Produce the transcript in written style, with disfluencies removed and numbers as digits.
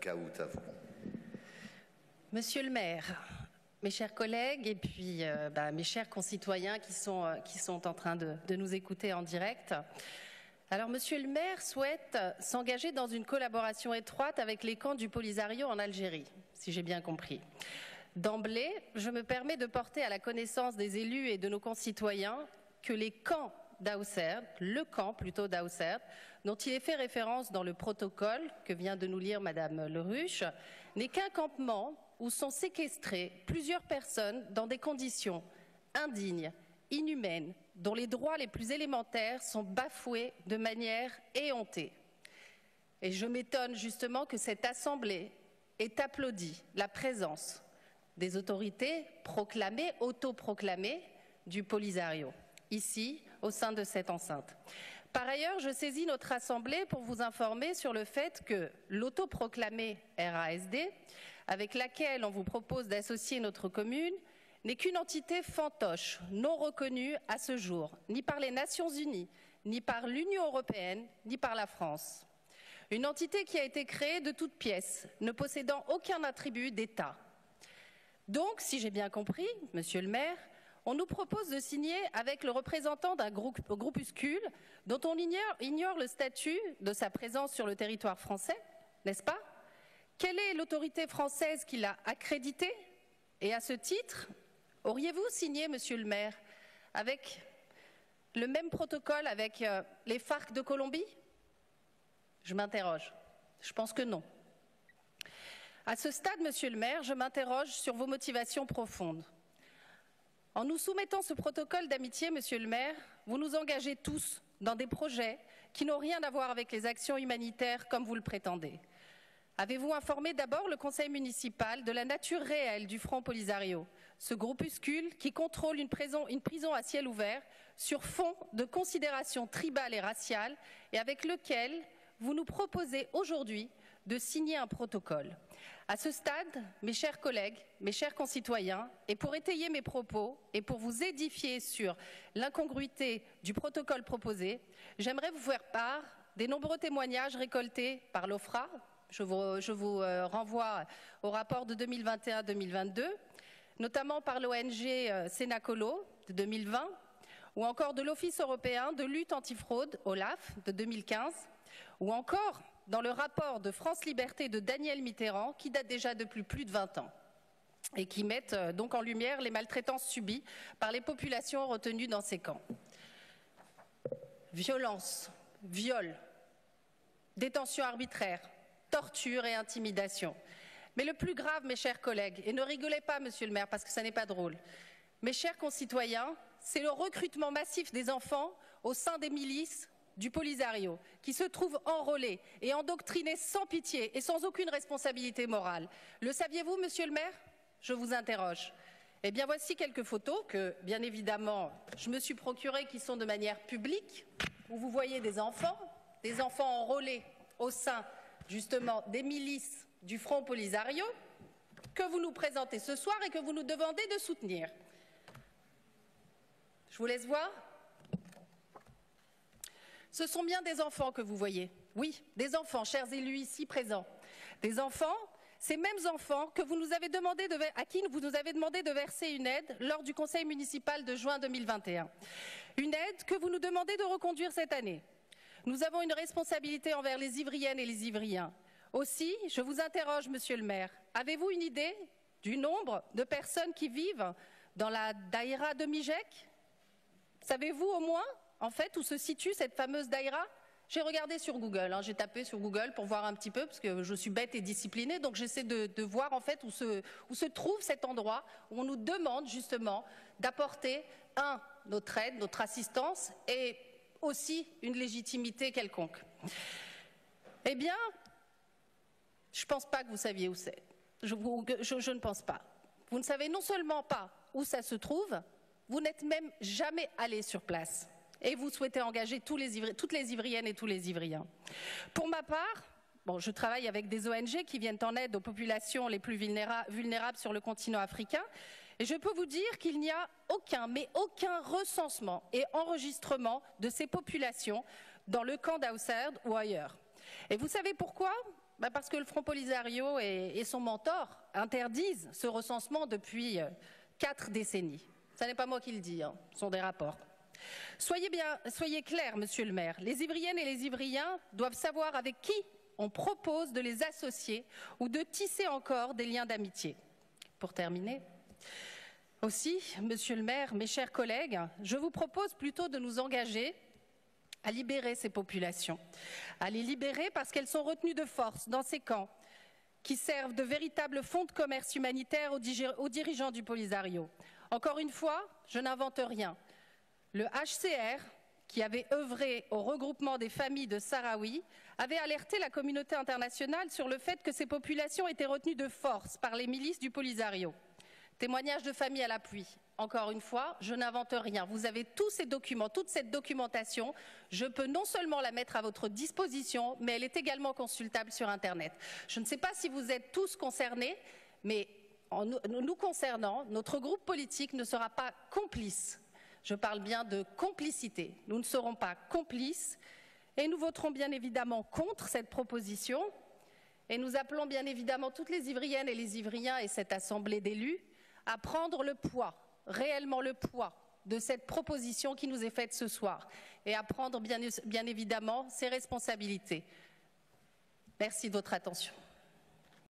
Kaout, à vous. Monsieur le maire, mes chers collègues et puis mes chers concitoyens qui sont en train de nous écouter en direct. Alors, monsieur le maire souhaite s'engager dans une collaboration étroite avec les camps du Polisario en Algérie, si j'ai bien compris. D'emblée, je me permets de porter à la connaissance des élus et de nos concitoyens que les camps d'Aousserd, le camp plutôt d'Aousserd, dont il est fait référence dans le protocole que vient de nous lire Madame Leruche, n'est qu'un campement où sont séquestrées plusieurs personnes dans des conditions indignes, inhumaines, dont les droits les plus élémentaires sont bafoués de manière éhontée. Et je m'étonne justement que cette Assemblée ait applaudi la présence des autorités proclamées, autoproclamées, du Polisario, ici, au sein de cette enceinte. Par ailleurs, je saisis notre Assemblée pour vous informer sur le fait que l'autoproclamée RASD, avec laquelle on vous propose d'associer notre commune, n'est qu'une entité fantoche, non reconnue à ce jour, ni par les Nations Unies, ni par l'Union européenne, ni par la France. Une entité qui a été créée de toutes pièces, ne possédant aucun attribut d'État. Donc, si j'ai bien compris, monsieur le maire, on nous propose de signer avec le représentant d'un groupuscule dont on ignore le statut de sa présence sur le territoire français, n'est-ce pas? Quelle est l'autorité française qui l'a accrédité? Et à ce titre, auriez-vous signé, monsieur le maire, avec le même protocole avec les FARC de Colombie? Je m'interroge. Je pense que non. À ce stade, monsieur le maire, je m'interroge sur vos motivations profondes. En nous soumettant ce protocole d'amitié, monsieur le maire, vous nous engagez tous dans des projets qui n'ont rien à voir avec les actions humanitaires comme vous le prétendez. Avez-vous informé d'abord le conseil municipal de la nature réelle du Front Polisario, ce groupuscule qui contrôle une prison à ciel ouvert sur fond de considérations tribales et raciales et avec lequel vous nous proposez aujourd'hui de signer un protocole. À ce stade, mes chers collègues, mes chers concitoyens, et pour étayer mes propos et pour vous édifier sur l'incongruité du protocole proposé, j'aimerais vous faire part des nombreux témoignages récoltés par l'OFRA. Je vous renvoie au rapport de 2021-2022, notamment par l'ONG Sénacolo de 2020, ou encore de l'Office européen de lutte antifraude, OLAF, de 2015, ou encore dans le rapport de France Liberté de Daniel Mitterrand, qui date déjà depuis plus de 20 ans, et qui mettent donc en lumière les maltraitances subies par les populations retenues dans ces camps. Violence, viol, détention arbitraire, torture et intimidation. Mais le plus grave, mes chers collègues, et ne rigolez pas, monsieur le maire, parce que ça n'est pas drôle, mes chers concitoyens, c'est le recrutement massif des enfants au sein des milices du Polisario, qui se trouvent enrôlés et endoctrinés sans pitié et sans aucune responsabilité morale. Le saviez-vous, monsieur le maire? Je vous interroge. Eh bien, voici quelques photos que, bien évidemment, je me suis procurées qui sont de manière publique, où vous voyez des enfants enrôlés au sein, justement, des milices du Front Polisario, que vous nous présentez ce soir et que vous nous demandez de soutenir. Je vous laisse voir. Ce sont bien des enfants que vous voyez. Oui, des enfants, chers élus ici présents. Des enfants, ces mêmes enfants que vous nous avez demandé à qui vous nous avez demandé de verser une aide lors du conseil municipal de juin 2021. Une aide que vous nous demandez de reconduire cette année. Nous avons une responsabilité envers les Ivriennes et les Ivriens. Aussi, je vous interroge, monsieur le maire, avez-vous une idée du nombre de personnes qui vivent dans la daïra de Mijek? Savez-vous au moins, en fait, où se situe cette fameuse daïra? J'ai regardé sur Google, j'ai tapé sur Google pour voir un petit peu, parce que je suis bête et disciplinée, donc j'essaie de voir en fait où se trouve cet endroit où on nous demande justement d'apporter, notre aide, notre assistance et aussi une légitimité quelconque. Eh bien, je ne pense pas que vous saviez où c'est. Je ne pense pas. Vous ne savez non seulement pas où ça se trouve, vous n'êtes même jamais allé sur place. Et vous souhaitez engager toutes les Ivriennes et tous les Ivriens. Pour ma part, je travaille avec des ONG qui viennent en aide aux populations les plus vulnérables sur le continent africain. Et je peux vous dire qu'il n'y a aucun recensement et enregistrement de ces populations dans le camp d'Aousserd ou ailleurs. Et vous savez pourquoi? Parce que le Front Polisario et son mentor interdisent ce recensement depuis 4 décennies. Ce n'est pas moi qui le dis, ce sont des rapports. Soyez clair, monsieur le maire, les Ivriennes et les Ivriens doivent savoir avec qui on propose de les associer ou de tisser encore des liens d'amitié. Pour terminer, aussi, monsieur le maire, mes chers collègues, je vous propose plutôt de nous engager à libérer ces populations, à les libérer parce qu'elles sont retenues de force dans ces camps qui servent de véritables fonds de commerce humanitaire aux dirigeants du Polisario. Encore une fois, je n'invente rien. Le HCR, qui avait œuvré au regroupement des familles de Sahraouis, avait alerté la communauté internationale sur le fait que ces populations étaient retenues de force par les milices du Polisario. Témoignages de familles à l'appui. Encore une fois, je n'invente rien. Vous avez tous ces documents, toute cette documentation. Je peux non seulement la mettre à votre disposition, mais elle est également consultable sur Internet. Je ne sais pas si vous êtes tous concernés, mais en nous concernant, notre groupe politique ne sera pas complice. Je parle bien de complicité. Nous ne serons pas complices et nous voterons bien évidemment contre cette proposition. Et nous appelons bien évidemment toutes les Ivriennes et les Ivriens et cette assemblée d'élus à prendre le poids, réellement le poids de cette proposition qui nous est faite ce soir et à prendre bien évidemment ses responsabilités. Merci de votre attention.